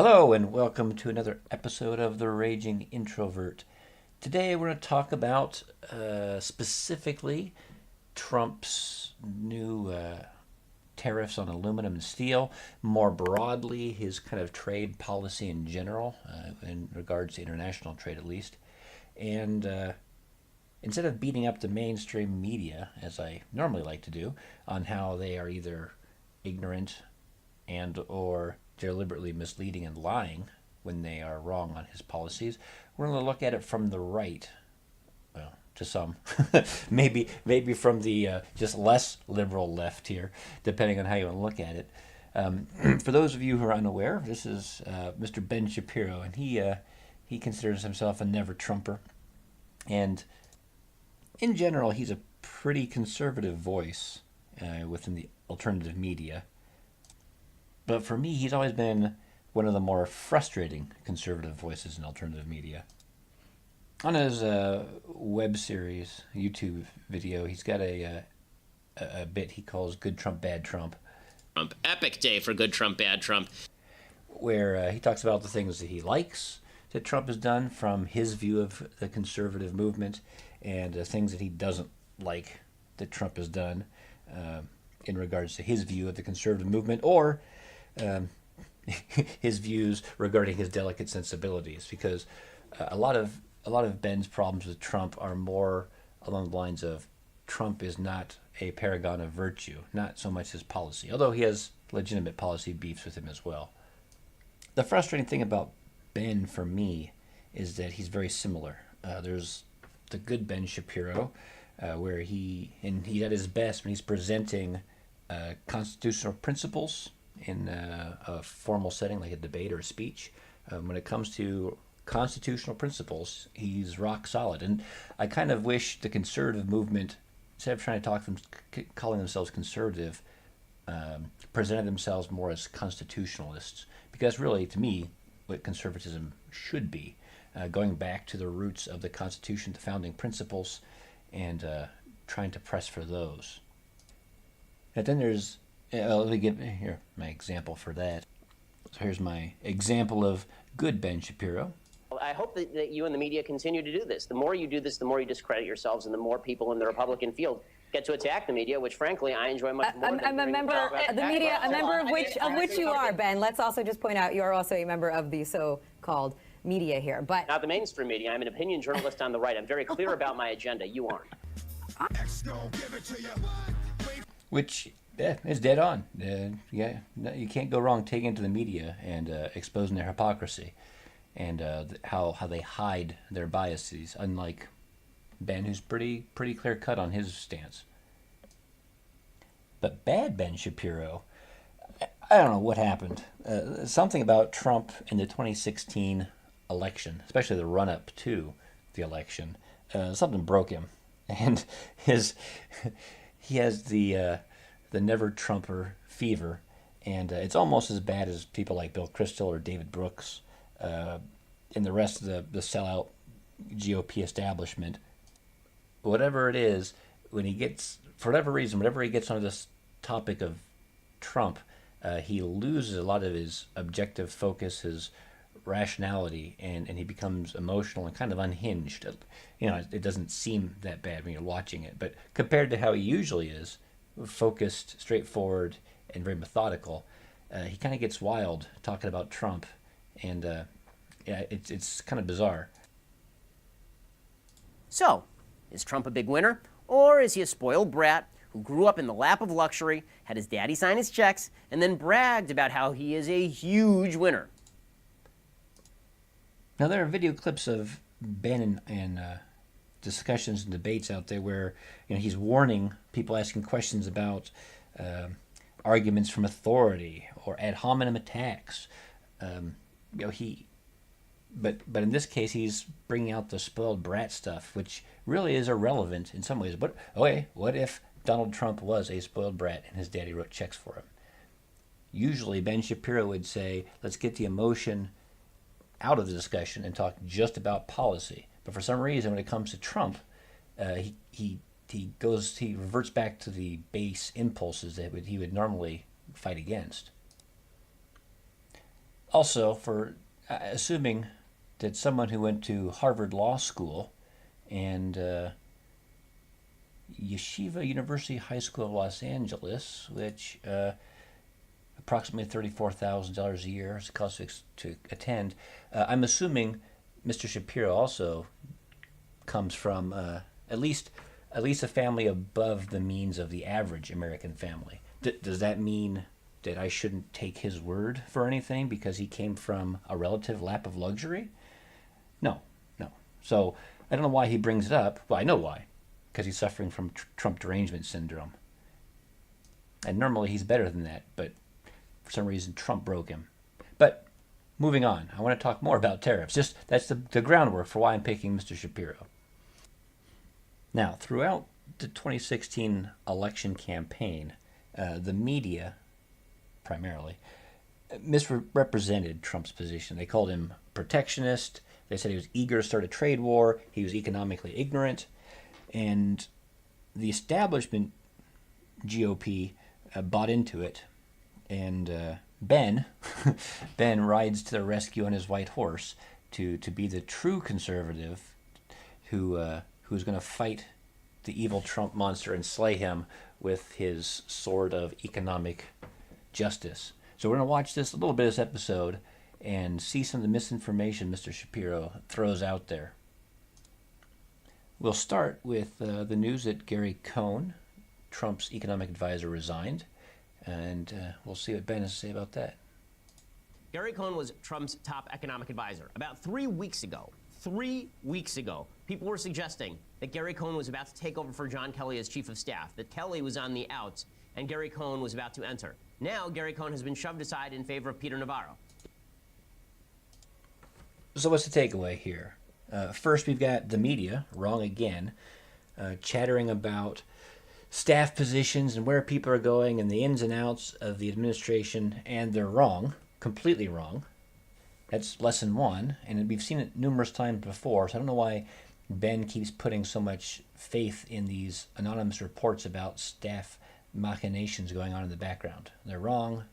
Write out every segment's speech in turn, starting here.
Hello, and welcome to another episode of The Raging Introvert. Today, we're going to talk about specifically Trump's new tariffs on aluminum and steel, more broadly, his kind of trade policy in general, in regards to international trade at least. And instead of beating up the mainstream media, as I normally like to do, on how they are either ignorant and or deliberately misleading and lying when they are wrong on his policies, we're going to look at it from the right. Well, to some, maybe from the just less liberal left here, depending on how you want to look at it. For those of you who are unaware, this is Mr. Ben Shapiro, and he considers himself a never Trumper, and in general, he's a pretty conservative voice within the alternative media. But for me, he's always been one of the more frustrating conservative voices in alternative media. On his web series, YouTube video, he's got a bit he calls Good Trump, Bad Trump. Epic day for Good Trump, Bad Trump. Where he talks about the things that he likes that Trump has done from his view of the conservative movement, and things that he doesn't like that Trump has done in regards to his view of the conservative movement, or his views regarding his delicate sensibilities, because a lot of Ben's problems with Trump are more along the lines of Trump is not a paragon of virtue, not so much his policy, although he has legitimate policy beefs with him as well. The frustrating thing about Ben for me is that he's very similar. There's the good Ben Shapiro, where he at his best when he's presenting constitutional principles in a formal setting like a debate or a speech. When it comes to constitutional principles, he's rock solid. And I kind of wish the conservative movement, instead of trying to talk from calling themselves conservative, presented themselves more as constitutionalists. Because really, to me, what conservatism should be, going back to the roots of the Constitution, the founding principles, and trying to press for those. And then there's let me give here my example for that. So here's my example of good Ben Shapiro. I hope that you and the media continue to do this. The more you do this, the more you discredit yourselves, and the more people in the Republican field get to attack the media, which frankly I enjoy much more. I'm a member of the media, a member of which you are, Ben. Let's also just point out you are also a member of the so-called media here, but not the mainstream media. I'm an opinion journalist on the right. I'm very clear about my agenda. You aren't. Which is dead on. You can't go wrong taking it to the media and exposing their hypocrisy and how they hide their biases, unlike Ben, who's pretty clear cut on his stance. But bad Ben Shapiro, I don't know what happened. Something about Trump in the 2016 election, especially the run-up to the election, something broke him, and he has the never Trumper fever, and it's almost as bad as people like Bill Kristol or David Brooks and the rest of the sellout GOP establishment. Whatever it is, when he gets, for whatever reason, whenever he gets onto this topic of Trump, he loses a lot of his objective focus, his rationality, and he becomes emotional and kind of unhinged. It doesn't seem that bad when you're watching it, but compared to how he usually is, focused, straightforward, and very methodical, he kind of gets wild talking about Trump, and it's kind of bizarre. So, is Trump a big winner, or is he a spoiled brat who grew up in the lap of luxury, had his daddy sign his checks, and then bragged about how he is a huge winner? Now, there are video clips of Ben and discussions and debates out there where he's warning people asking questions about arguments from authority or ad hominem attacks. But in this case, he's bringing out the spoiled brat stuff, which really is irrelevant in some ways. But what if Donald Trump was a spoiled brat and his daddy wrote checks for him? Usually, Ben Shapiro would say, let's get the emotion out of the discussion and talk just about policy. But for some reason, when it comes to Trump, he reverts back to the base impulses that he would normally fight against. Also, for assuming that someone who went to Harvard Law School and Yeshiva University High School of Los Angeles, which approximately $34,000 a year is the cost to attend. I'm assuming Mr. Shapiro also comes from at least a family above the means of the average American family. Does that mean that I shouldn't take his word for anything because he came from a relative lap of luxury? No, no. So I don't know why he brings it up. Well, I know why, because he's suffering from Trump derangement syndrome. And normally he's better than that, but for some reason Trump broke him. But moving on, I want to talk more about tariffs. Just that's the groundwork for why I'm picking Mr. Shapiro. Now, throughout the 2016 election campaign, the media, primarily, misrepresented Trump's position. They called him protectionist. They said he was eager to start a trade war. He was economically ignorant. And the establishment GOP bought into it. And Ben rides to the rescue on his white horse to be the true conservative who's going to fight the evil Trump monster and slay him with his sword of economic justice. So we're going to watch a little bit of this episode and see some of the misinformation Mr. Shapiro throws out there. We'll start with the news that Gary Cohn, Trump's economic advisor, resigned, and we'll see what Ben has to say about that. Gary Cohn was Trump's top economic advisor. About 3 weeks ago, people were suggesting that Gary Cohn was about to take over for John Kelly as chief of staff, that Kelly was on the outs, and Gary Cohn was about to enter. Now, Gary Cohn has been shoved aside in favor of Peter Navarro. So what's the takeaway here? First, we've got the media, wrong again, chattering about staff positions and where people are going and the ins and outs of the administration, and they're wrong, completely wrong. That's lesson one, and we've seen it numerous times before, so I don't know why Ben keeps putting so much faith in these anonymous reports about staff machinations going on in the background. They're wrong.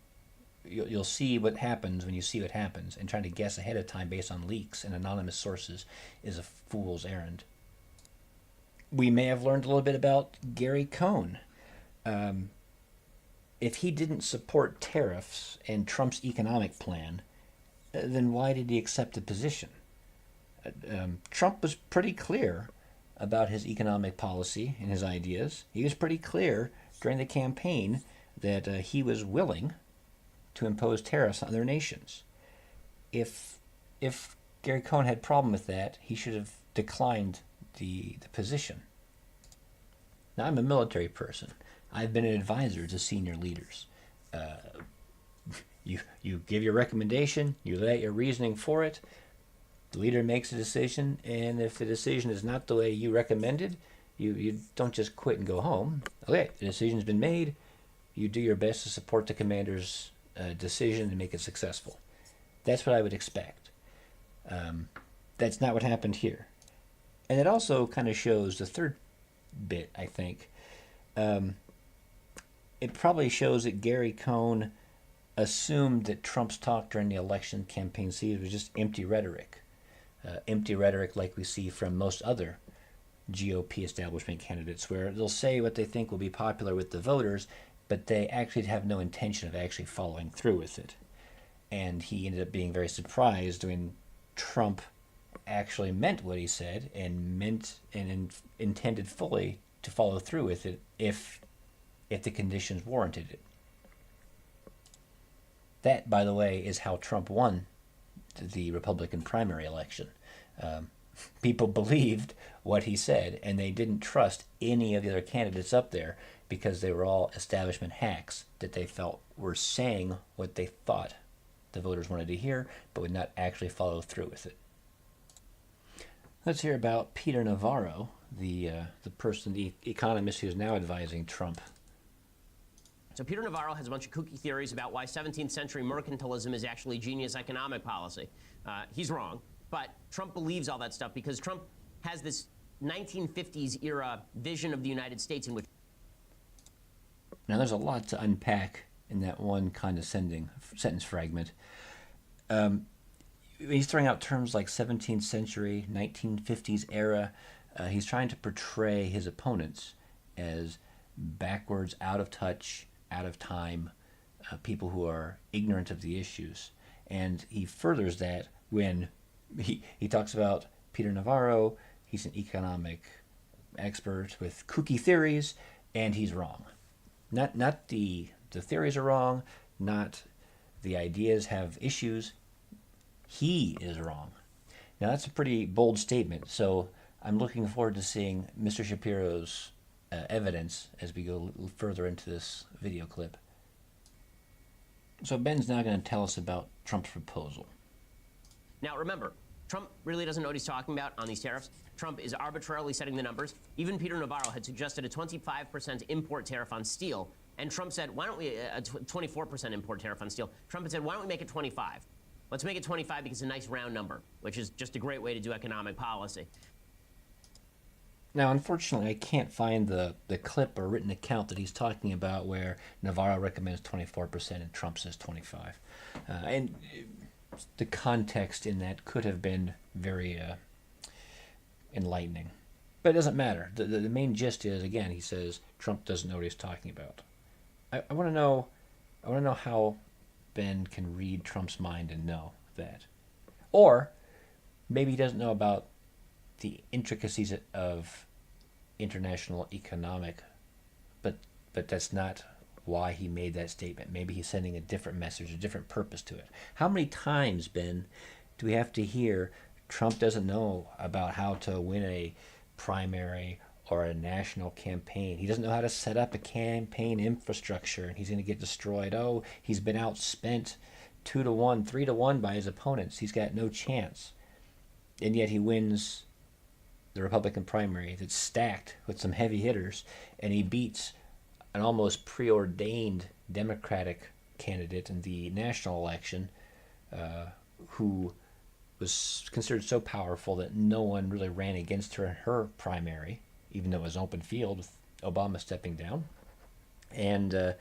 You'll see what happens when you see what happens, and trying to guess ahead of time based on leaks and anonymous sources is a fool's errand. We may have learned a little bit about Gary Cohn. If he didn't support tariffs and Trump's economic plan, then why did he accept the position? Trump was pretty clear about his economic policy and his ideas. He was pretty clear during the campaign that he was willing to impose tariffs on other nations. If Gary Cohn had a problem with that, he should have declined the position. Now, I'm a military person. I've been an advisor to senior leaders. You give your recommendation, you lay out your reasoning for it, the leader makes a decision, and if the decision is not the way you recommended, you don't just quit and go home. Okay, the decision's been made, you do your best to support the commander's decision and make it successful. That's what I would expect. That's not what happened here. And it also kind of shows the third bit, I think. It probably shows that Gary Cohn assumed that Trump's talk during the election campaign season was just empty rhetoric. Empty rhetoric like we see from most other GOP establishment candidates, where they'll say what they think will be popular with the voters, but they actually have no intention of actually following through with it. And he ended up being very surprised when Trump actually meant what he said and intended fully to follow through with it if the conditions warranted it. That, by the way, is how Trump won the Republican primary election. People believed what he said, and they didn't trust any of the other candidates up there because they were all establishment hacks that they felt were saying what they thought the voters wanted to hear, but would not actually follow through with it. Let's hear about Peter Navarro, the economist who's now advising Trump. So Peter Navarro has a bunch of kooky theories about why 17th century mercantilism is actually genius economic policy. He's wrong, but Trump believes all that stuff because Trump has this 1950s era vision of the United States in which... Now there's a lot to unpack in that one condescending sentence fragment. He's throwing out terms like 17th century, 1950s era. He's trying to portray his opponents as backwards, out of touch, out of time, people who are ignorant of the issues. And he furthers that when he talks about Peter Navarro. He's an economic expert with kooky theories, and he's wrong. Not the theories are wrong, not the ideas have issues. He is wrong. Now that's a pretty bold statement, so I'm looking forward to seeing Mr. Shapiro's evidence as we go further into this video clip. So Ben's now going to tell us about Trump's proposal. Now, remember, Trump really doesn't know what he's talking about on these tariffs. Trump is arbitrarily setting the numbers. Even Peter Navarro had suggested a 25% import tariff on steel, and Trump said, why don't we, a 24% import tariff on steel. Trump had said, why don't we make it 25? Let's make it 25 because it's a nice round number, which is just a great way to do economic policy. Now, unfortunately, I can't find the clip or written account that he's talking about where Navarro recommends 24% and Trump says 25. And the context in that could have been very enlightening. But it doesn't matter. The main gist is, again, he says Trump doesn't know what he's talking about. I want to know how Ben can read Trump's mind and know that. Or maybe he doesn't know about the intricacies of international economic, but that's not why he made that statement. Maybe he's sending a different message, a different purpose to it. How many times, Ben, do we have to hear Trump doesn't know about how to win a primary or a national campaign? He doesn't know how to set up a campaign infrastructure, and he's going to get destroyed. Oh, he's been outspent 2-1, 3-1 by his opponents. He's got no chance. And yet he wins the Republican primary that's stacked with some heavy hitters, and he beats an almost preordained Democratic candidate in the national election who was considered so powerful that no one really ran against her in her primary, even though it was open field with Obama stepping down. And,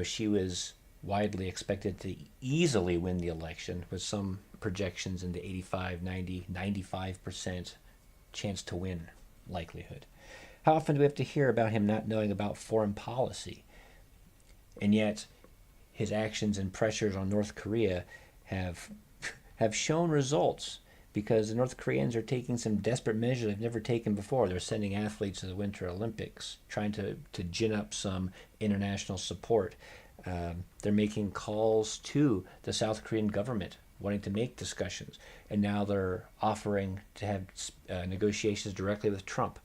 she was widely expected to easily win the election with some projections in the 85, 90, 95% chance to win likelihood. How often do we have to hear about him not knowing about foreign policy? And yet his actions and pressures on North Korea have shown results, because the North Koreans are taking some desperate measures they've never taken before. They're sending athletes to the Winter Olympics, trying to gin up some international support. They're making calls to the South Korean government, wanting to make discussions, and now they're offering to have negotiations directly with Trump.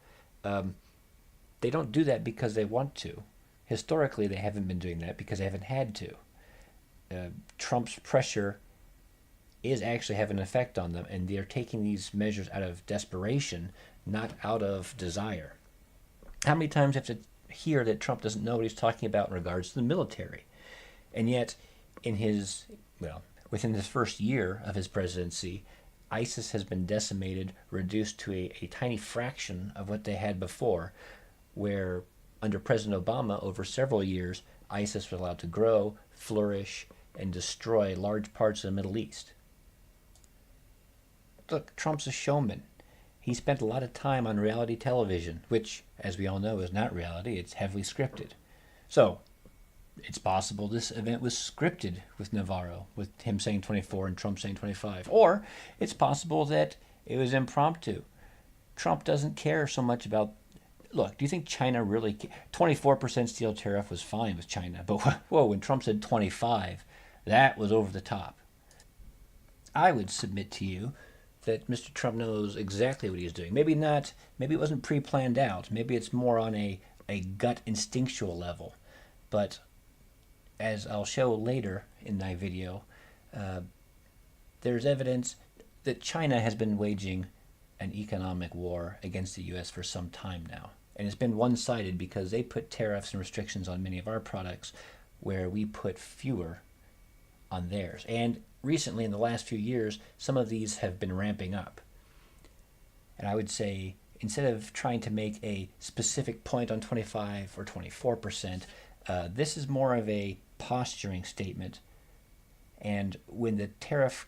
They don't do that because they want to. Historically, they haven't been doing that because they haven't had to. Trump's pressure is actually having an effect on them, and they're taking these measures out of desperation, not out of desire. How many times do you have to hear that Trump doesn't know what he's talking about in regards to the military? And yet, within this first year of his presidency, ISIS has been decimated, reduced to a tiny fraction of what they had before, where under President Obama, over several years, ISIS was allowed to grow, flourish, and destroy large parts of the Middle East. Look, Trump's a showman. He spent a lot of time on reality television, which, as we all know, is not reality. It's heavily scripted. So, it's possible this event was scripted with Navarro, with him saying 24 and Trump saying 25. Or it's possible that it was impromptu. Trump doesn't care so much about... Look, do you think China really... 24% steel tariff was fine with China, but whoa, when Trump said 25, that was over the top. I would submit to you that Mr. Trump knows exactly what he's doing. Maybe not, maybe it wasn't pre-planned out. Maybe it's more on a gut instinctual level. But as I'll show later in my video, there's evidence that China has been waging an economic war against the U.S. for some time now. And it's been one-sided because they put tariffs and restrictions on many of our products where we put fewer on theirs. And recently, in the last few years, some of these have been ramping up. And I would say, instead of trying to make a specific point on 25 or 24%, this is more of a posturing statement And when the tariff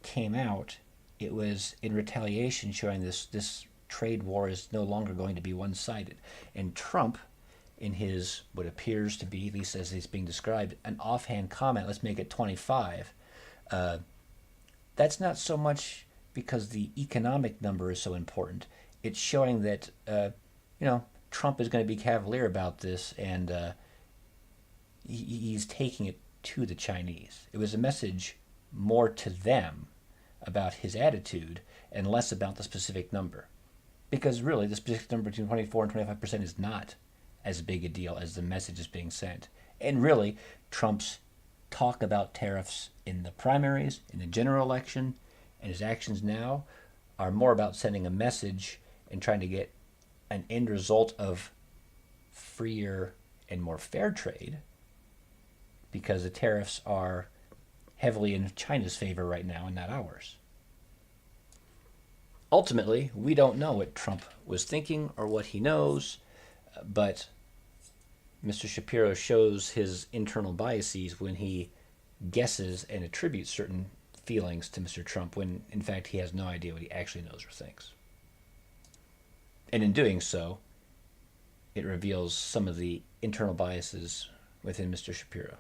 came out, it was in retaliation, showing this trade war is no longer going to be one-sided. And Trump, in his what appears to be, at least as he's being described, an offhand comment, let's make it 25, that's not so much because the economic number is so important. It's showing that, Trump is going to be cavalier about this, and he's taking it to the Chinese. It was a message more to them about his attitude and less about the specific number. Because really, the specific number between 24 and 25% is not as big a deal as the message is being sent. And really, Trump's talk about tariffs in the primaries, in the general election, and his actions now are more about sending a message and trying to get an end result of freer and more fair trade, because the tariffs are heavily in China's favor right now and not ours. Ultimately, we don't know what Trump was thinking or what he knows, but Mr. Shapiro shows his internal biases when he guesses and attributes certain feelings to Mr. Trump when, in fact, he has no idea what he actually knows or thinks. And in doing so, it reveals some of the internal biases within Mr. Shapiro.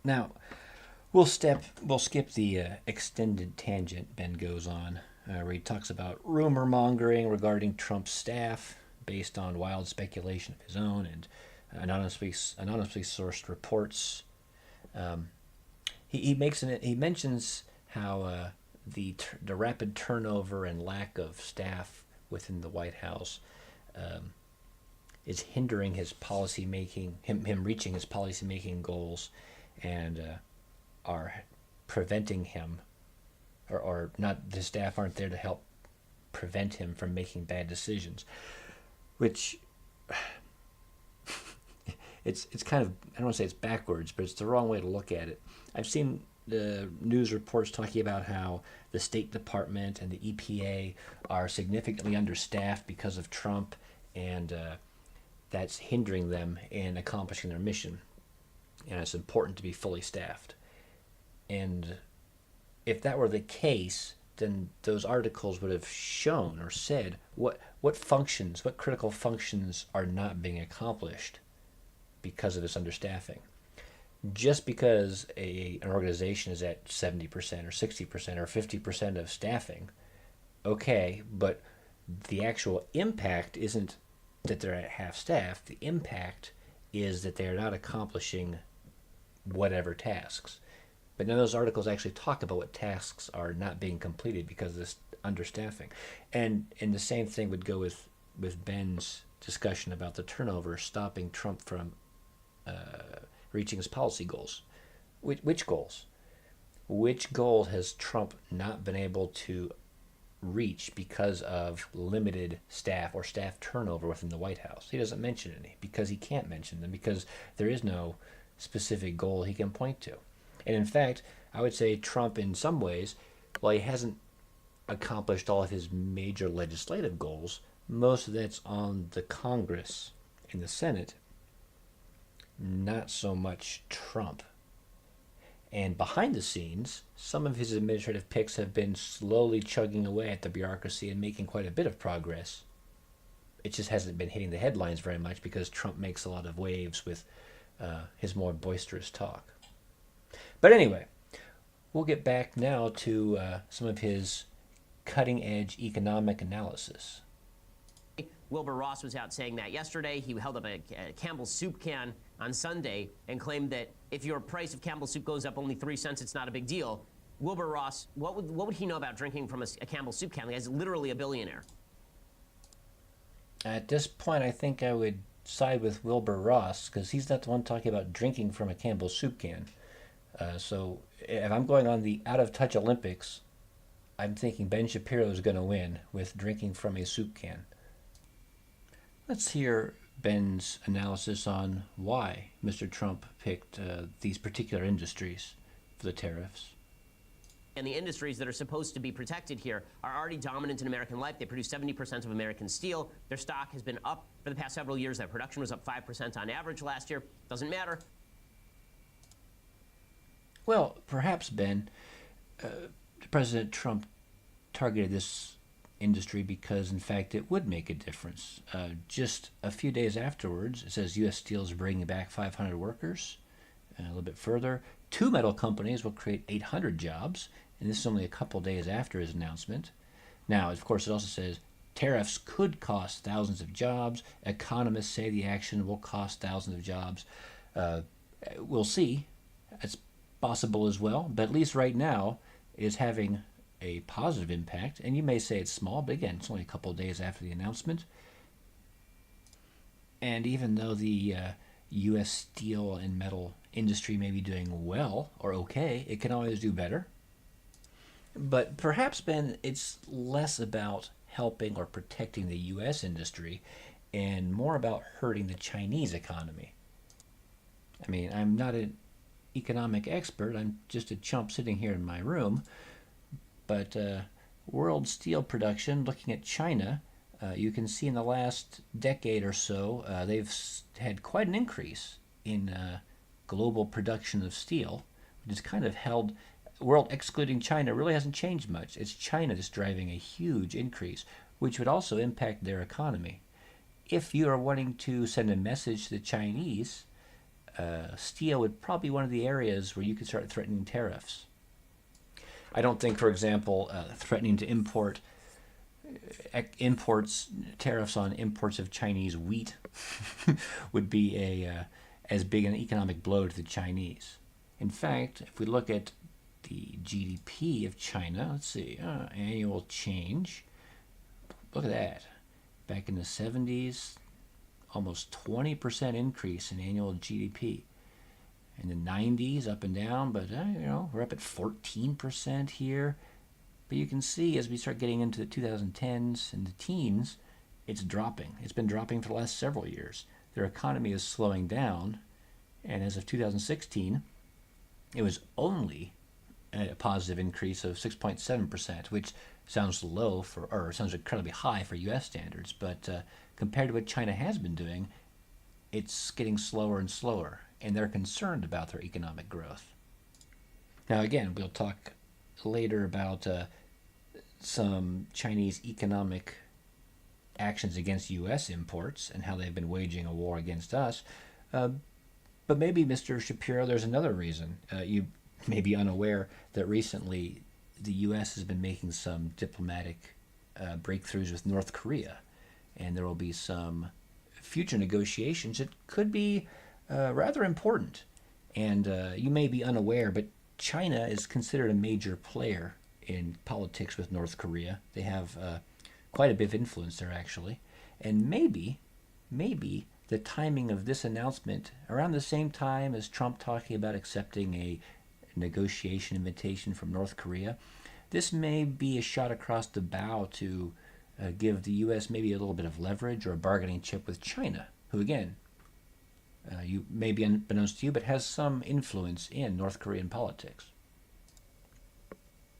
Now, we'll skip the extended tangent Ben goes on, where he talks about rumor mongering regarding Trump's staff based on wild speculation of his own and anonymously sourced reports. He mentions how the rapid turnover and lack of staff within the White House is hindering his policy making, him reaching his policy making goals, and are preventing him, or not, the staff aren't there to help prevent him from making bad decisions, which it's kind of, I don't want to say it's backwards, but it's the wrong way to look at it. I've seen the news reports talking about how the State Department and the EPA are significantly understaffed because of Trump, and that's hindering them in accomplishing their mission. And it's important to be fully staffed. And if that were the case, then those articles would have shown or said what critical functions are not being accomplished because of this understaffing. Just because an organization is at 70% or 60% or 50% of staffing, okay, but the actual impact isn't that they're at half staff. The impact is that they're not accomplishing whatever tasks. But none of those articles actually talk about what tasks are not being completed because of this understaffing. And the same thing would go with Ben's discussion about the turnover stopping Trump from reaching his policy goals. Which goals? Which goal has Trump not been able to reach because of limited staff or staff turnover within the White House? He doesn't mention any because he can't mention them, because there is no specific goal he can point to. And in fact, I would say Trump, in some ways, while he hasn't accomplished all of his major legislative goals, most of that's on the Congress and the Senate, not so much Trump. And behind the scenes, some of his administrative picks have been slowly chugging away at the bureaucracy and making quite a bit of progress. It just hasn't been hitting the headlines very much because Trump makes a lot of waves with his more boisterous talk. But anyway, we'll get back now to some of his cutting-edge economic analysis. Wilbur Ross was out saying that yesterday. He held up a Campbell's soup can on Sunday and claimed that if your price of Campbell's soup goes up only 3 cents, it's not a big deal. Wilbur Ross, what would he know about drinking from a Campbell's soup can? The guy's literally a billionaire. At this point, I think I would side with Wilbur Ross, because he's not the one talking about drinking from a Campbell's soup can. So if I'm going on the out-of-touch Olympics, I'm thinking Ben Shapiro is going to win with drinking from a soup can. Let's hear Ben's analysis on why Mr. Trump picked these particular industries for the tariffs. And the industries that are supposed to be protected here are already dominant in American life. They produce 70% of American steel. Their stock has been up for the past several years. Their production was up 5% on average last year. Doesn't matter. Well, perhaps, Ben, President Trump targeted this industry because, in fact, it would make a difference. Just a few days afterwards, it says U.S. Steel is bringing back 500 workers. A little bit further, two metal companies will create 800 jobs, and this is only a couple days after his announcement. Now, of course, it also says tariffs could cost thousands of jobs. Economists say the action will cost thousands of jobs. We'll see. It's possible as well, but at least right now, it is having a positive impact. And you may say it's small, but again, it's only a couple of days after the announcement. And even though the U.S. steel and metal industry may be doing well or okay, it can always do better. But perhaps, Ben, it's less about helping or protecting the U.S. industry and more about hurting the Chinese economy. I mean, I'm not an economic expert, I'm just a chump sitting here in my room, but world steel production, looking at China, you can see in the last decade or so, they've had quite an increase in global production of steel, which has kind of held, world excluding China really hasn't changed much. It's China that's driving a huge increase, which would also impact their economy. If you are wanting to send a message to the Chinese, steel would probably be one of the areas where you could start threatening tariffs. I don't think, for example, threatening to import tariffs on imports of Chinese wheat would be as big an economic blow to the Chinese. In fact, if we look at the GDP of China, let's see, annual change. Look at that. Back in the 70s, almost 20% increase in annual GDP. In the 90s, up and down, but we're up at 14% here. But you can see as we start getting into the 2010s and the teens, it's dropping. It's been dropping for the last several years. Their economy is slowing down, and as of 2016, it was only a positive increase of 6.7%, which sounds low or sounds incredibly high for U.S. standards, but compared to what China has been doing, it's getting slower and slower, and they're concerned about their economic growth. Now, again, we'll talk later about some Chinese economic actions against U.S. imports and how they've been waging a war against us. But maybe, Mr. Shapiro, there's another reason. You may be unaware that recently the U.S. has been making some diplomatic breakthroughs with North Korea, and there will be some future negotiations that could be rather important. And you may be unaware, but China is considered a major player in politics with North Korea. They have quite a bit of influence there, actually. And maybe the timing of this announcement around the same time as Trump talking about accepting a negotiation invitation from North Korea, this may be a shot across the bow to give the U.S. maybe a little bit of leverage or a bargaining chip with China, who, again, you may be unbeknownst to you, but has some influence in North Korean politics.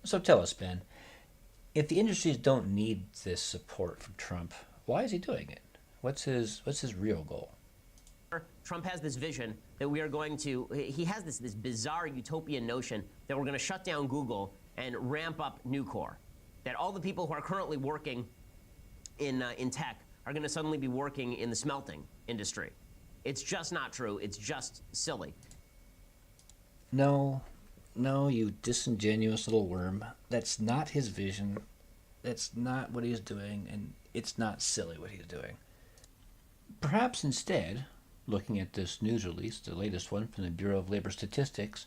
So tell us, Ben, if the industries don't need this support from Trump, why is he doing it? What's his real goal? Trump has this vision that we are going to, he has this bizarre utopian notion that we're going to shut down Google and ramp up Nucor. That all the people who are currently working in tech are going to suddenly be working in the smelting industry. It's just not true. It's just silly. No, you disingenuous little worm. That's not his vision. That's not what he's doing, and it's not silly what he's doing. Perhaps instead, looking at this news release, the latest one from the Bureau of Labor Statistics,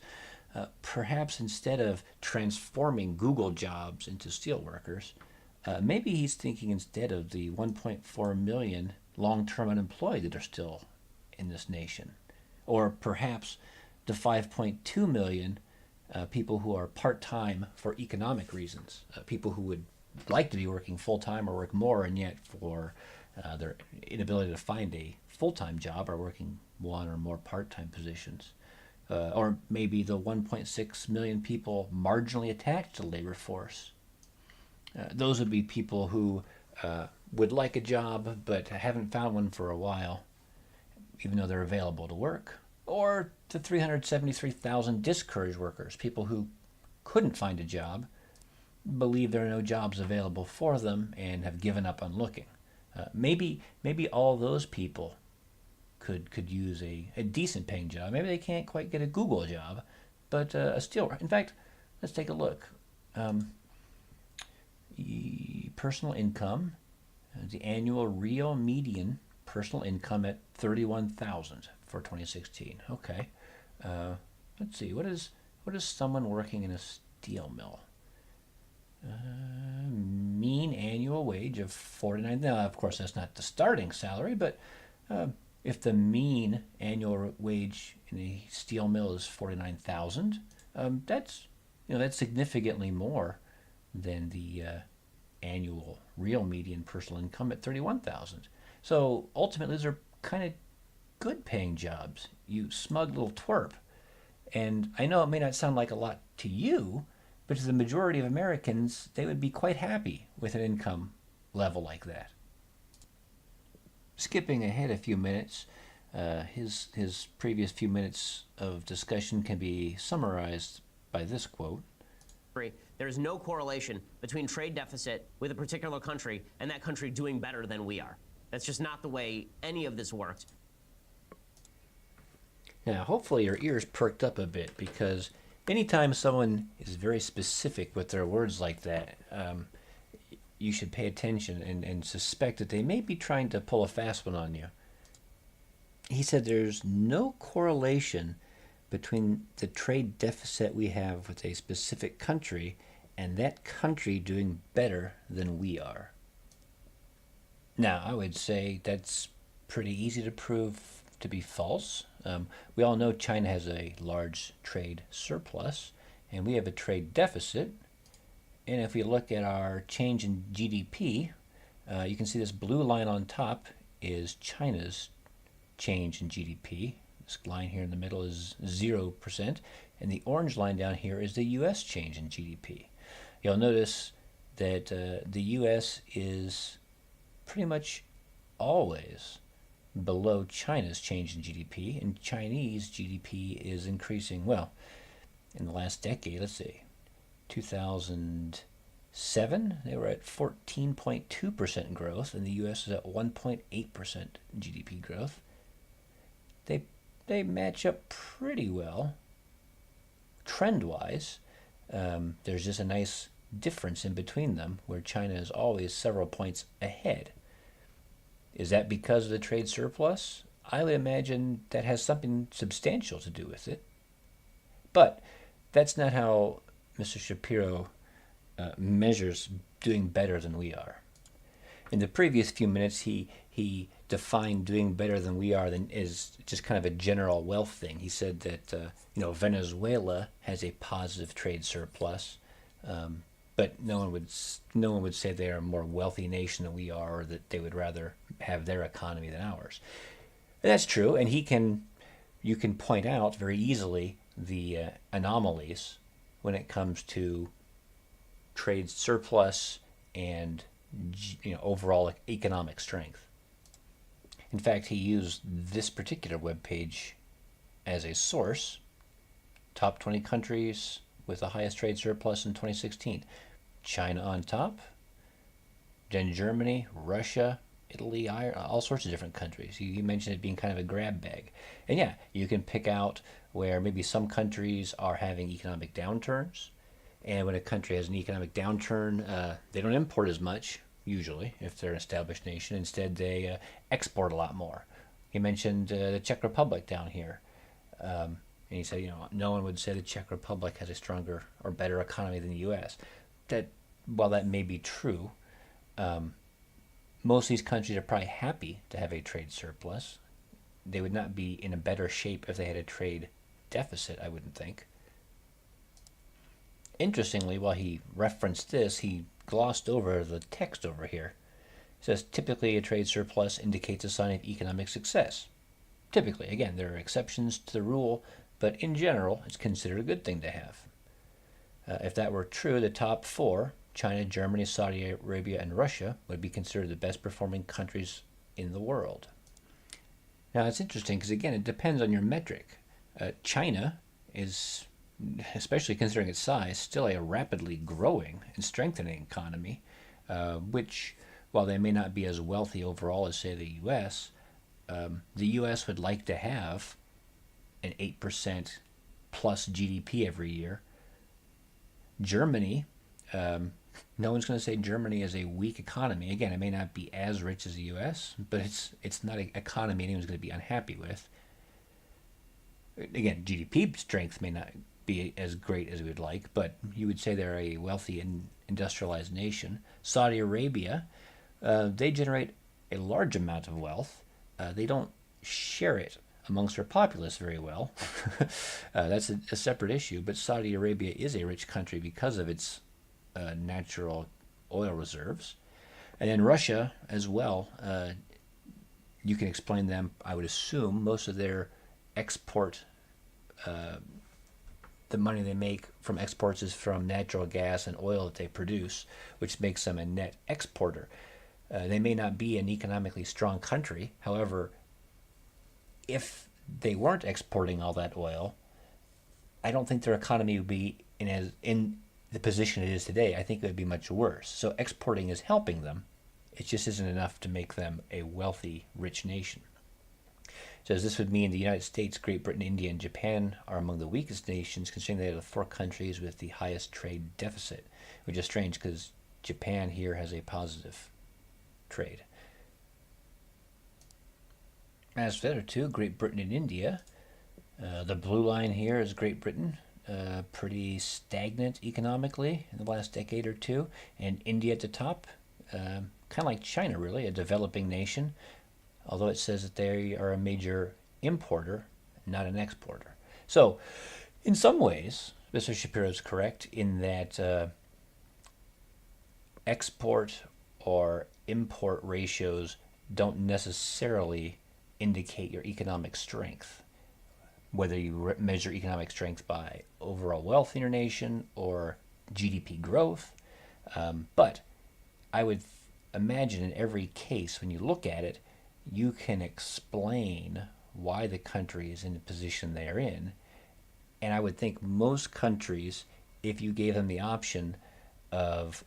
perhaps instead of transforming Google jobs into steelworkers, maybe he's thinking instead of the 1.4 million long-term unemployed that are still in this nation, or perhaps the 5.2 million people who are part-time for economic reasons, people who would like to be working full-time or work more, and yet for their inability to find a full-time job are working one or more part-time positions. Or maybe the 1.6 million people marginally attached to the labor force. Those would be people who would like a job but haven't found one for a while, even though they're available to work. or the 373,000 discouraged workers, people who couldn't find a job, believe there are no jobs available for them, and have given up on looking. Maybe all those people could use a decent paying job. Maybe they can't quite get a Google job, but a steel. In fact, let's take a look. Personal income, the annual real median personal income at 31,000 for 2016. Okay, let's see. What is someone working in a steel mill? Mean annual wage of 49. Now, of course, that's not the starting salary, but if the mean annual wage in a steel mill is 49,000, that's significantly more than the annual real median personal income at 31,000. So ultimately, those are kind of good paying jobs. You smug little twerp. And I know it may not sound like a lot to you, but to the majority of Americans, they would be quite happy with an income level like that. Skipping ahead a few minutes, his previous few minutes of discussion can be summarized by this quote. There's no correlation between trade deficit with a particular country and that country doing better than we are. That's just not the way any of this worked. Now, hopefully your ears perked up a bit, because anytime someone is very specific with their words like that, you should pay attention and suspect that they may be trying to pull a fast one on you. He said there's no correlation between the trade deficit we have with a specific country and that country doing better than we are. Now, I would say that's pretty easy to prove to be false. We all know China has a large trade surplus, and we have a trade deficit. And if we look at our change in GDP, you can see this blue line on top is China's change in GDP. This line here in the middle is 0%, and the orange line down here is the U.S. change in GDP. You'll notice that the U.S. is pretty much always below China's change in GDP, and Chinese GDP is increasing, well, in the last decade, let's see, 2007, they were at 14.2% growth, and the U.S. is at 1.8% GDP growth. They match up pretty well, trend-wise. There's just a nice difference in between them, where China is always several points ahead. Is that because of the trade surplus? I would imagine that has something substantial to do with it. But that's not how Mr. Shapiro measures doing better than we are. In the previous few minutes, he defined doing better than we are as just kind of a general wealth thing. He said that Venezuela has a positive trade surplus, but no one would say they are a more wealthy nation than we are, or that they would rather have their economy than ours. And that's true, and you can point out very easily the anomalies when it comes to trade surplus and overall economic strength. In fact, he used this particular webpage as a source. Top 20 countries with the highest trade surplus in 2016. China on top, then Germany, Russia, Italy, Ireland, all sorts of different countries. You mentioned it being kind of a grab bag. And yeah, you can pick out where maybe some countries are having economic downturns. And when a country has an economic downturn, they don't import as much, usually, if they're an established nation. Instead, they export a lot more. He mentioned the Czech Republic down here. And he said, no one would say the Czech Republic has a stronger or better economy than the U.S. That, while that may be true, most of these countries are probably happy to have a trade surplus. They would not be in a better shape if they had a trade deficit, I wouldn't think. Interestingly, while he referenced this, he glossed over the text over here. It says, typically a trade surplus indicates a sign of economic success. Typically, again, there are exceptions to the rule, but in general, it's considered a good thing to have. If that were true, the top four, China, Germany, Saudi Arabia, and Russia, would be considered the best performing countries in the world. Now, it's interesting because, again, it depends on your metric. China is, especially considering its size, still a rapidly growing and strengthening economy, which, while they may not be as wealthy overall as, say, the U.S. would like to have an 8% plus GDP every year. Germany, no one's going to say Germany is a weak economy. Again, it may not be as rich as the U.S., but it's not an economy anyone's going to be unhappy with. Again, GDP strength may not be as great as we would like, but you would say they're a wealthy and industrialized nation. Saudi Arabia, they generate a large amount of wealth. They don't share it amongst their populace very well. That's a separate issue, but Saudi Arabia is a rich country because of its natural oil reserves. And then Russia as well, you can explain them, I would assume, most of their export, the money they make from exports is from natural gas and oil that they produce, which makes them a net exporter. They may not be an economically strong country. However, if they weren't exporting all that oil, I don't think their economy would be in the position it is today. I think it would be much worse. So exporting is helping them. It just isn't enough to make them a wealthy, rich nation. So this would mean the United States, Great Britain, India, and Japan are among the weakest nations, considering they are the 4 countries with the highest trade deficit, which is strange because Japan here has a positive trade. As for the other 2, Great Britain and India, the blue line here is Great Britain, pretty stagnant economically in the last decade or 2, and India at the top, kind of like China really, a developing nation, although it says that they are a major importer, not an exporter. So, in some ways, Mr. Shapiro is correct in that export or import ratios don't necessarily indicate your economic strength, whether you measure economic strength by overall wealth in your nation or GDP growth. But I would imagine in every case, when you look at it, you can explain why the country is in the position they are in. And I would think most countries, if you gave them the option of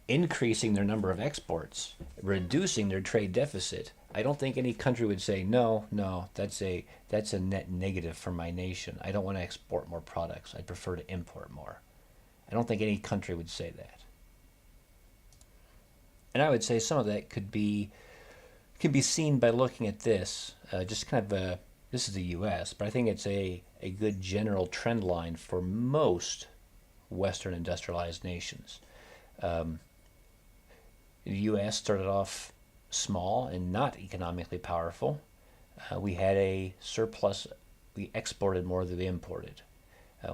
increasing their number of exports, reducing their trade deficit, I don't think any country would say, no, that's a net negative for my nation. I don't want to export more products. I'd prefer to import more. I don't think any country would say that. And I would say some of that can be seen by looking at this, just kind of this is the U.S., but I think it's a good general trend line for most Western industrialized nations. The U.S. started off small and not economically powerful. We had a surplus. We exported more than we imported.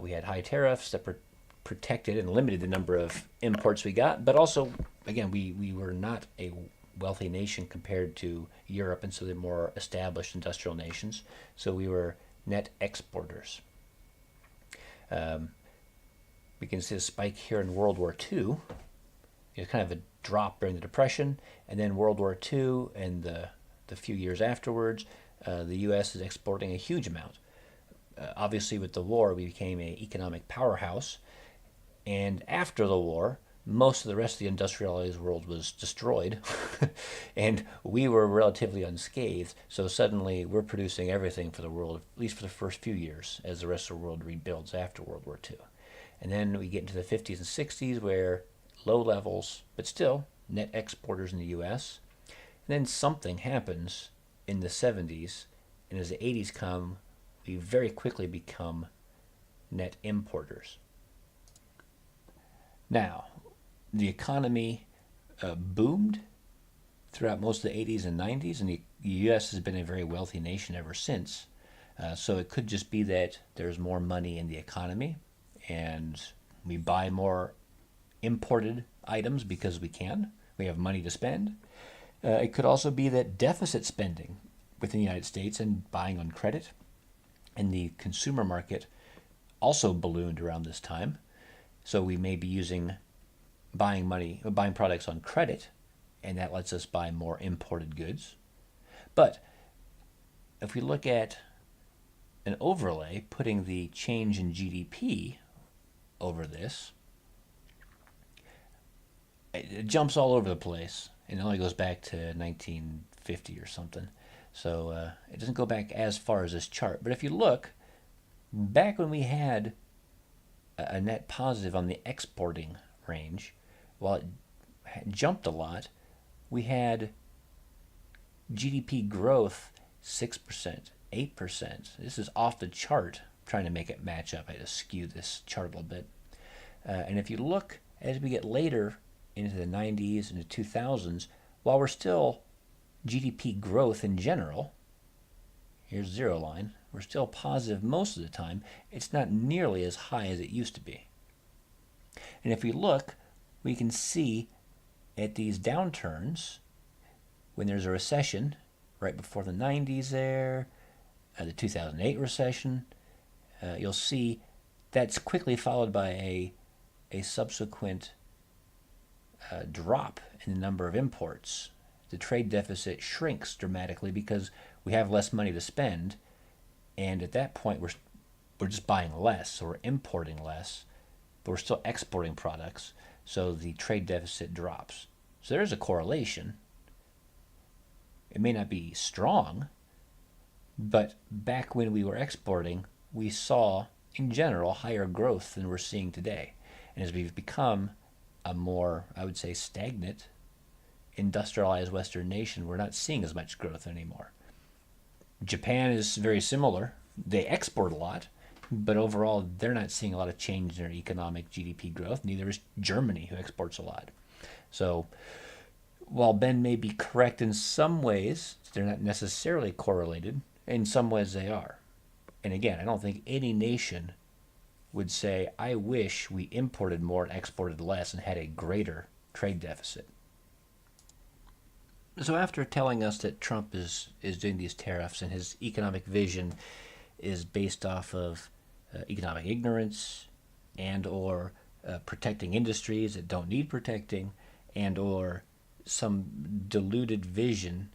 We had high tariffs that protected and limited the number of imports we got, but also, again, we were not a wealthy nation compared to Europe and so the more established industrial nations. So we were net exporters. We can see a spike here in World War II. It's kind of a drop during the Depression, and then World War II and the few years afterwards, the U.S. is exporting a huge amount. Obviously, with the war, we became an economic powerhouse, and after the war, most of the rest of the industrialized world was destroyed, and we were relatively unscathed, so suddenly we're producing everything for the world, at least for the first few years, as the rest of the world rebuilds after World War II. And then we get into the 50s and 60s, where low levels, but still net exporters in the U.S. And then something happens in the 70s, and as the 80s come, we very quickly become net importers. Now, the economy boomed throughout most of the 80s and 90s, and the U.S. has been a very wealthy nation ever since. So it could just be that there's more money in the economy, and we buy more imported items because we can. We have money to spend. It could also be that deficit spending within the United States and buying on credit and the consumer market also ballooned around this time. So we may be buying products on credit, and that lets us buy more imported goods. But if we look at an overlay, putting the change in GDP over this, it jumps all over the place. It only goes back to 1950 or something. So it doesn't go back as far as this chart. But if you look, back when we had a net positive on the exporting range, while it jumped a lot, we had GDP growth 6%, 8%. This is off the chart. I'm trying to make it match up. I had to skew this chart a little bit. And if you look as we get later into the 90s and the 2000s, while we're still GDP growth in general, here's zero line, we're still positive most of the time, it's not nearly as high as it used to be. And if we look, we can see at these downturns, when there's a recession, right before the 90s there, the 2008 recession, you'll see that's quickly followed by a subsequent drop in the number of imports. The trade deficit shrinks dramatically because we have less money to spend, and at that point we're just buying less, so we're importing less, but we're still exporting products, so the trade deficit drops. So there's a correlation. It may not be strong, but back when we were exporting, we saw, in general, higher growth than we're seeing today. And as we've become a more, I would say, stagnant, industrialized Western nation, we're not seeing as much growth anymore. Japan is very similar. They export a lot, but overall, they're not seeing a lot of change in their economic GDP growth. Neither is Germany, who exports a lot. So while Ben may be correct in some ways, they're not necessarily correlated. In some ways, they are. And again, I don't think any nation would say, I wish we imported more and exported less and had a greater trade deficit. So after telling us that Trump is doing these tariffs and his economic vision is based off of economic ignorance and or protecting industries that don't need protecting and or some diluted vision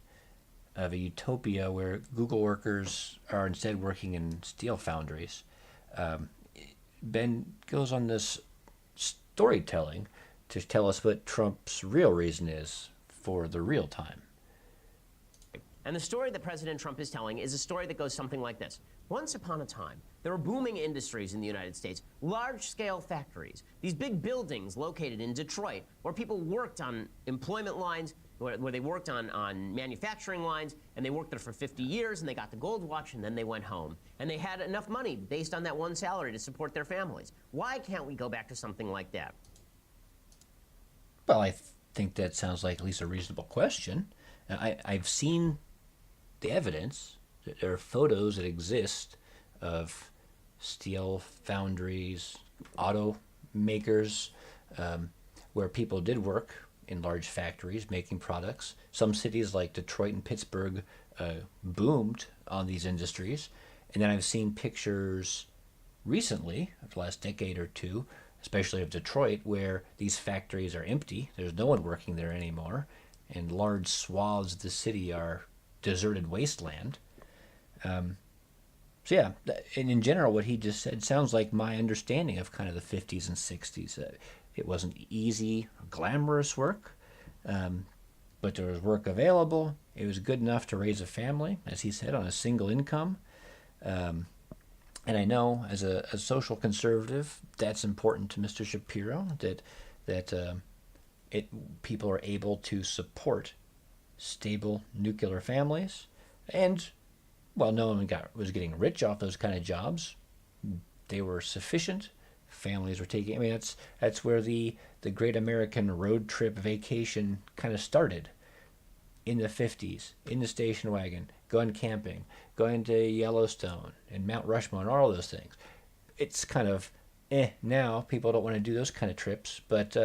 of a utopia where Google workers are instead working in steel foundries, Ben goes on this storytelling to tell us what Trump's real reason is for the real time. And the story that President Trump is telling is a story that goes something like this. Once upon a time, there were booming industries in the United States, large-scale factories, these big buildings located in Detroit where people worked on employment lines, where they worked on manufacturing lines, and they worked there for 50 years, and they got the gold watch, and then they went home. And they had enough money based on that one salary to support their families. Why can't we go back to something like that? Well, I think that sounds like at least a reasonable question. I've seen the evidence. There are photos that exist of steel foundries, automakers, where people did work in large factories making products. Some cities like Detroit and Pittsburgh boomed on these industries. And then I've seen pictures recently, of the last decade or two, especially of Detroit, where these factories are empty. There's no one working there anymore. And large swaths of the city are deserted wasteland. So yeah, and in general, what he just said sounds like my understanding of kind of the 50s and 60s. It wasn't easy, glamorous work, but there was work available. It was good enough to raise a family, as he said, on a single income. And I know, as a social conservative, that's important to Mr. Shapiro, that people are able to support stable nuclear families. And while no one was getting rich off those kind of jobs, they were sufficient. Families were taking. I mean, that's where the great American road trip vacation kind of started. In the 50s, in the station wagon, going camping, going to Yellowstone and Mount Rushmore and all of those things. It's kind of now. People don't want to do those kind of trips, but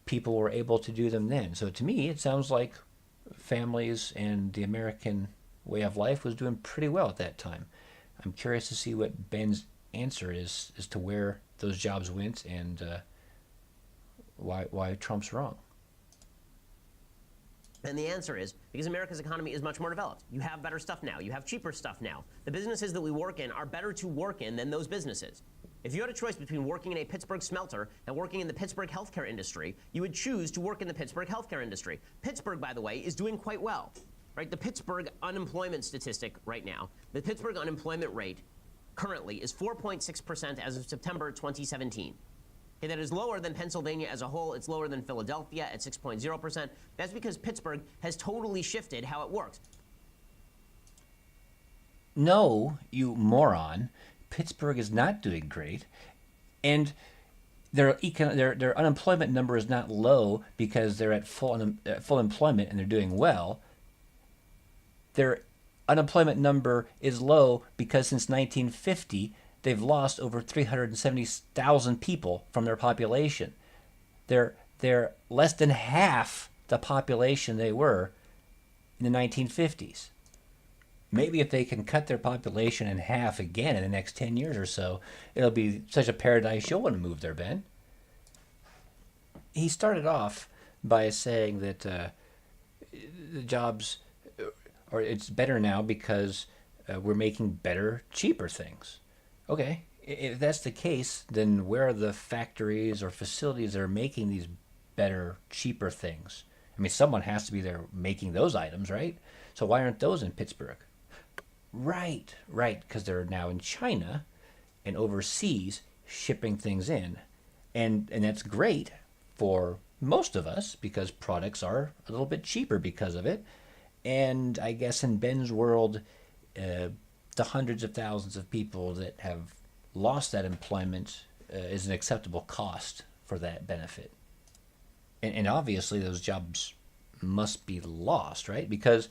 people were able to do them then. So to me, it sounds like families and the American way of life was doing pretty well at that time. I'm curious to see what Ben's answer is as to where those jobs went and why Trump's wrong. And the answer is because America's economy is much more developed. You have better stuff now. You have cheaper stuff now. The businesses that we work in are better to work in than those businesses. If you had a choice between working in a Pittsburgh smelter and working in the Pittsburgh healthcare industry, you would choose to work in the Pittsburgh healthcare industry. Pittsburgh, by the way, is doing quite well. Right? The Pittsburgh unemployment statistic right now, the Pittsburgh unemployment rate currently is 4.6% as of September 2017. Okay, that is lower than Pennsylvania as a whole. It's lower than Philadelphia at 6.0%. That's because Pittsburgh has totally shifted how it works. No, you moron. Pittsburgh is not doing great. And their unemployment number is not low because they're at full employment and they're doing well. Their unemployment number is low because since 1950, they've lost over 370,000 people from their population. They're less than half the population they were in the 1950s. Maybe if they can cut their population in half again in the next 10 years or so, it'll be such a paradise you'll want to move there, Ben. He started off by saying that the jobs, or it's better now because we're making better, cheaper things. Okay, if that's the case, then where are the factories or facilities that are making these better, cheaper things? I mean, someone has to be there making those items, right? So why aren't those in Pittsburgh? Right, because they're now in China and overseas shipping things in. And that's great for most of us because products are a little bit cheaper because of it. And I guess in Ben's world, the hundreds of thousands of people that have lost that employment is an acceptable cost for that benefit. And obviously those jobs must be lost, right? Because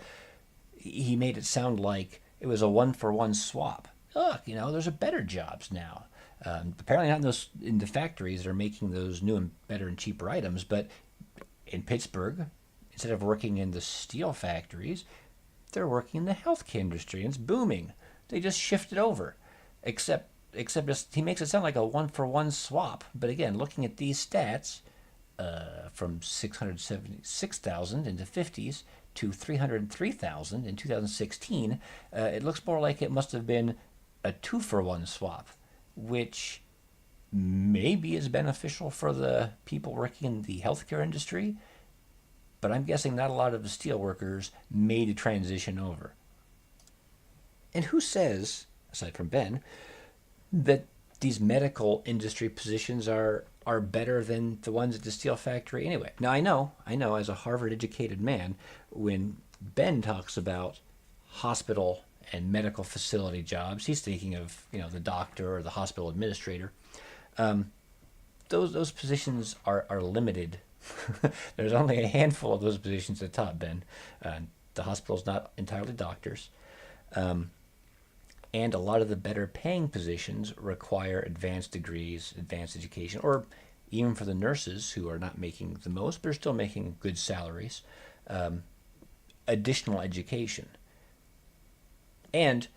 he made it sound like it was a one-for-one swap. Look, there's a better jobs now. Apparently not in the factories that are making those new and better and cheaper items, but in Pittsburgh, instead of working in the steel factories, they're working in the healthcare industry, and it's booming. They just shifted over, except he makes it sound like a one-for-one swap. But again, looking at these stats, from 676,000 in the 50s to 303,000 in 2016, it looks more like it must have been a two-for-one swap, which maybe is beneficial for the people working in the healthcare industry, but I'm guessing not a lot of the steel workers made a transition over. And who says, aside from Ben, that these medical industry positions are better than the ones at the steel factory anyway? Now, I know as a Harvard-educated man, when Ben talks about hospital and medical facility jobs, he's thinking of, the doctor or the hospital administrator. Those positions are limited. There's only a handful of those positions at the top, Ben. The hospital's not entirely doctors. And a lot of the better paying positions require advanced degrees, advanced education, or even for the nurses who are not making the most, but are still making good salaries, additional education. And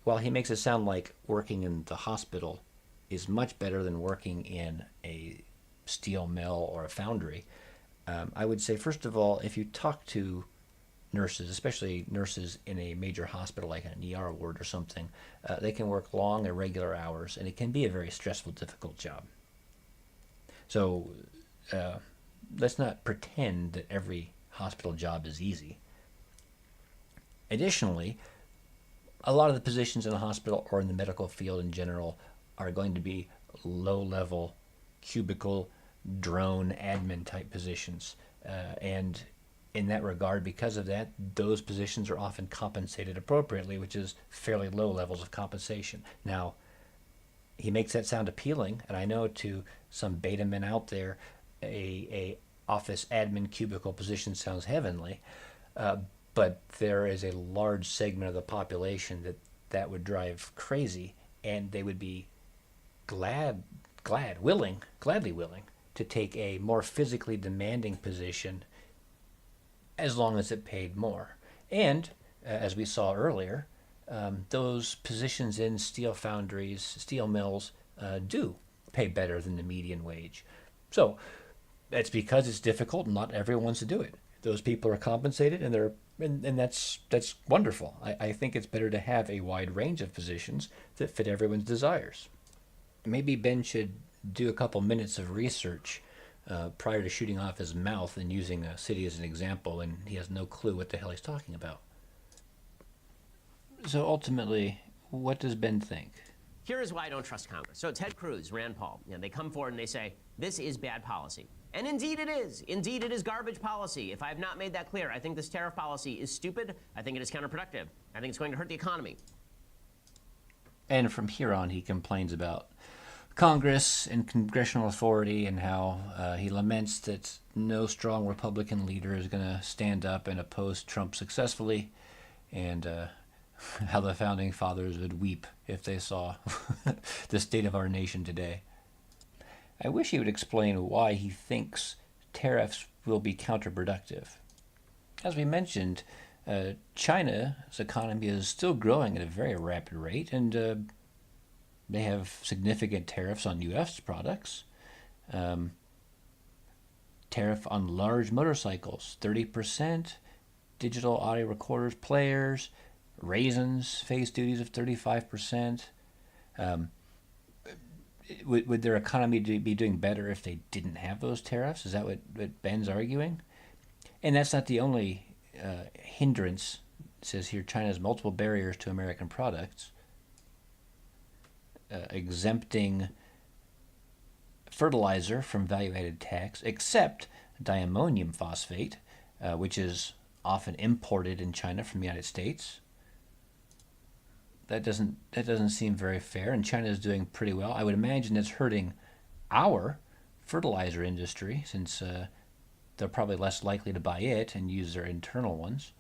while he makes it sound like working in the hospital is much better than working in a steel mill or a foundry, I would say, first of all, if you talk to nurses, especially nurses in a major hospital like an ER ward or something, they can work long, irregular hours, and it can be a very stressful, difficult job. So let's not pretend that every hospital job is easy. Additionally, a lot of the positions in a hospital or in the medical field in general are going to be low-level, cubicle, drone admin type positions. And in that regard, because of that, those positions are often compensated appropriately, which is fairly low levels of compensation. Now, he makes that sound appealing, and I know to some beta men out there, a office admin cubicle position sounds heavenly, but there is a large segment of the population that would drive crazy, and they would be gladly willing to take a more physically demanding position as long as it paid more. And as we saw earlier, those positions in steel foundries, steel mills, do pay better than the median wage. So that's because it's difficult and not everyone wants to do it. those people are compensated, and that's wonderful. I think it's better to have a wide range of positions that fit everyone's desires. Maybe Ben should do a couple minutes of research prior to shooting off his mouth and using a city as an example, and he has no clue what the hell he's talking about. So ultimately, what does Ben think? Here is why I don't trust Congress. So Ted Cruz, Rand Paul, they come forward and they say, this is bad policy. And indeed it is. Indeed it is garbage policy. If I have not made that clear, I think this tariff policy is stupid. I think it is counterproductive. I think it's going to hurt the economy. And from here on, he complains about Congress and congressional authority and how he laments that no strong Republican leader is going to stand up and oppose Trump successfully, and how the founding fathers would weep if they saw the state of our nation today. I wish he would explain why he thinks tariffs will be counterproductive. As we mentioned, China's economy is still growing at a very rapid rate, and they have significant tariffs on U.S. products. Tariff on large motorcycles, 30%. Digital audio recorders, players, raisins face duties of 35%. Would their economy be doing better if they didn't have those tariffs? Is that what Ben's arguing? And that's not the only hindrance. It says here China has multiple barriers to American products. Exempting fertilizer from value-added tax, except diammonium phosphate, which is often imported in China from the United States. That doesn't seem very fair, and China is doing pretty well. I would imagine it's hurting our fertilizer industry, since they're probably less likely to buy it and use their internal ones.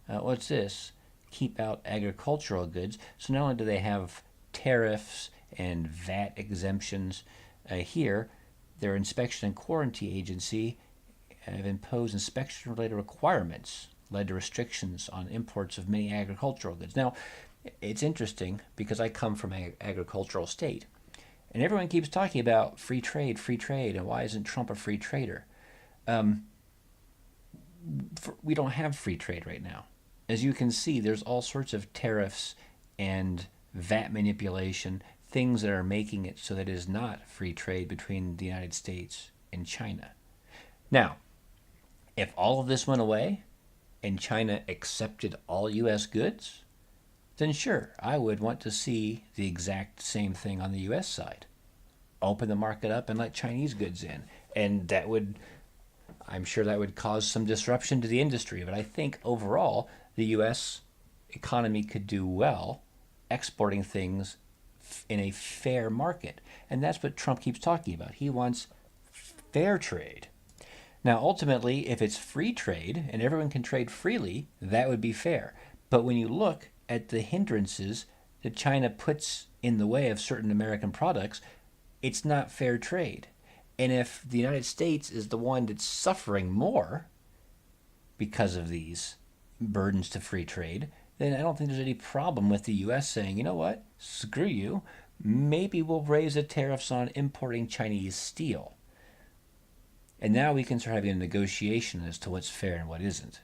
What's this? Keep out agricultural goods. So not only do they have tariffs and VAT exemptions here, their inspection and quarantine agency have imposed inspection-related requirements, led to restrictions on imports of many agricultural goods. Now, it's interesting because I come from an agricultural state, and everyone keeps talking about free trade, and why isn't Trump a free trader? We don't have free trade right now. As you can see, there's all sorts of tariffs and VAT manipulation, things that are making it so that it is not free trade between the United States and China. Now, if all of this went away and China accepted all U.S. goods, then sure, I would want to see the exact same thing on the U.S. side. Open the market up and let Chinese goods in. And I'm sure that would cause some disruption to the industry. But I think overall, the U.S. economy could do well exporting things in a fair market. And that's what Trump keeps talking about. He wants fair trade. Now, ultimately, if it's free trade and everyone can trade freely, that would be fair. But when you look at the hindrances that China puts in the way of certain American products, it's not fair trade. And if the United States is the one that's suffering more because of these burdens to free trade, then I don't think there's any problem with the U.S. saying, you know what, screw you, maybe we'll raise the tariffs on importing Chinese steel. And now we can start having a negotiation as to what's fair and what isn't.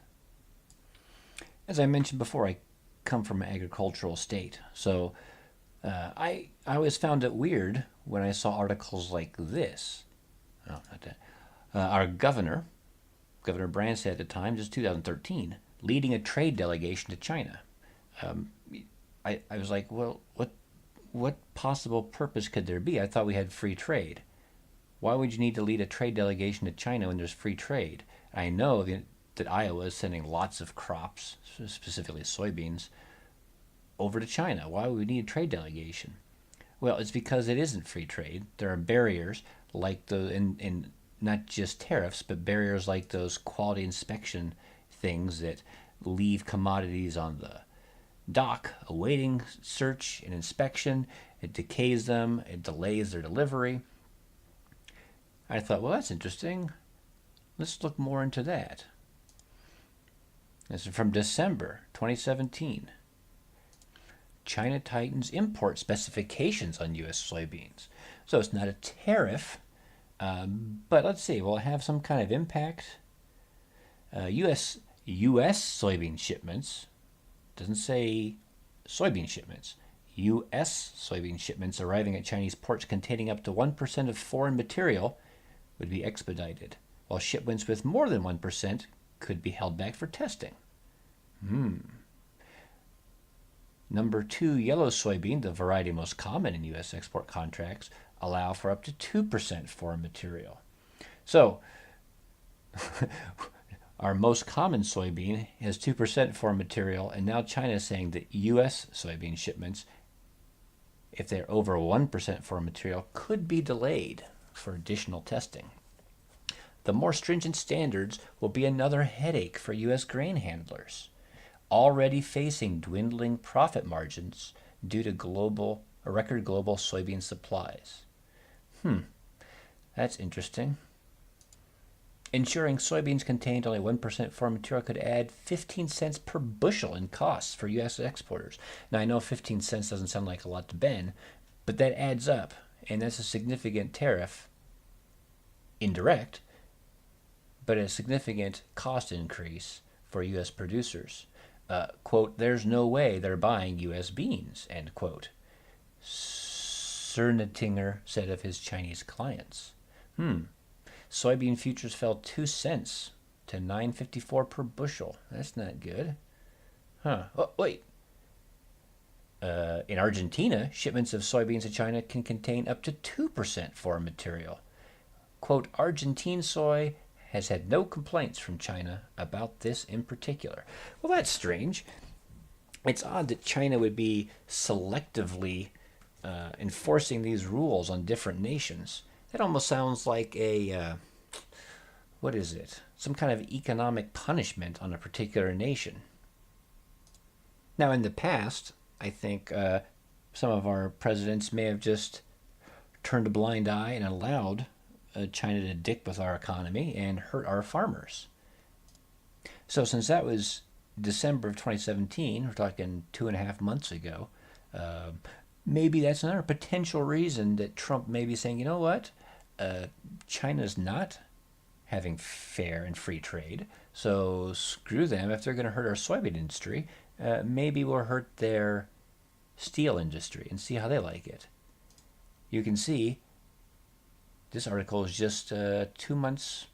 As I mentioned before, I come from an agricultural state, so I always found it weird when I saw articles like this. Oh, not that. Our Governor Branstad at the time, just 2013, leading a trade delegation to China. I was like, well, what possible purpose could there be? I thought we had free trade. Why would you need to lead a trade delegation to China when there's free trade? I know that Iowa is sending lots of crops, specifically soybeans, over to China. Why would we need a trade delegation? Well, it's because it isn't free trade. There are barriers like and not just tariffs, but barriers like those quality inspection things that leave commodities on the dock awaiting search and inspection. It decays them. It delays their delivery. I thought, well, that's interesting. Let's look more into that. This is from December 2017. China tightens import specifications on U.S. soybeans. So it's not a tariff, but let's see. Will it have some kind of impact? U.S. soybean shipments, doesn't say soybean shipments, U.S. soybean shipments arriving at Chinese ports containing up to 1% of foreign material would be expedited, while shipments with more than 1% could be held back for testing. Number 2, yellow soybean, the variety most common in U.S. export contracts, allow for up to 2% foreign material. So, our most common soybean has 2% foreign material, and now China is saying that U.S. soybean shipments, if they're over 1% foreign material, could be delayed for additional testing. The more stringent standards will be another headache for U.S. grain handlers, already facing dwindling profit margins due to record global soybean supplies. That's interesting. Ensuring soybeans contained only 1% foreign material could add 15 cents per bushel in costs for U.S. exporters. Now, I know 15 cents doesn't sound like a lot to Ben, but that adds up, and that's a significant tariff, indirect, but a significant cost increase for U.S. producers. Quote, there's no way they're buying U.S. beans, end quote. Cernetinger said of his Chinese clients. Soybean futures fell 2 cents to $9.54 per bushel. That's not good. Oh, wait. In Argentina, shipments of soybeans to China can contain up to 2% foreign material. Quote, Argentine soy has had no complaints from China about this in particular. Well, that's strange. It's odd that China would be selectively enforcing these rules on different nations. That almost sounds like what is it? Some kind of economic punishment on a particular nation. Now, in the past, I think some of our presidents may have just turned a blind eye and allowed China to dick with our economy and hurt our farmers. So since that was December of 2017, we're talking 2.5 months ago, maybe that's another potential reason that Trump may be saying, you know what, China's not having fair and free trade, so screw them. If they're going to hurt our soybean industry, maybe we'll hurt their steel industry and see how they like it. You can see this article is just 2 months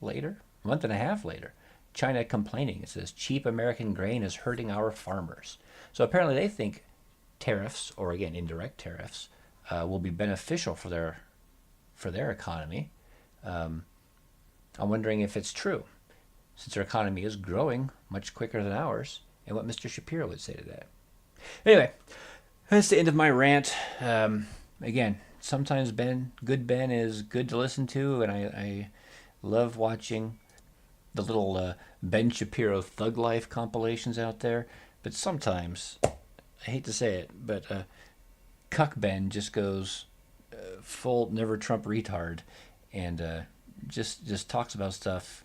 later, a month and a half later. China complaining. It says cheap American grain is hurting our farmers. So apparently they think tariffs, or again indirect tariffs, will be beneficial for their economy. I'm wondering if it's true, since their economy is growing much quicker than ours, and what Mr. Shapiro would say to that. Anyway, that's the end of my rant. Again, sometimes good Ben is good to listen to, and I love watching the little Ben Shapiro Thug Life compilations out there. But sometimes, I hate to say it, but Cuck Ben just goes full never Trump retard, and just talks about stuff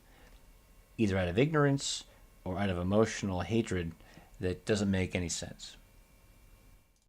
either out of ignorance or out of emotional hatred that doesn't make any sense.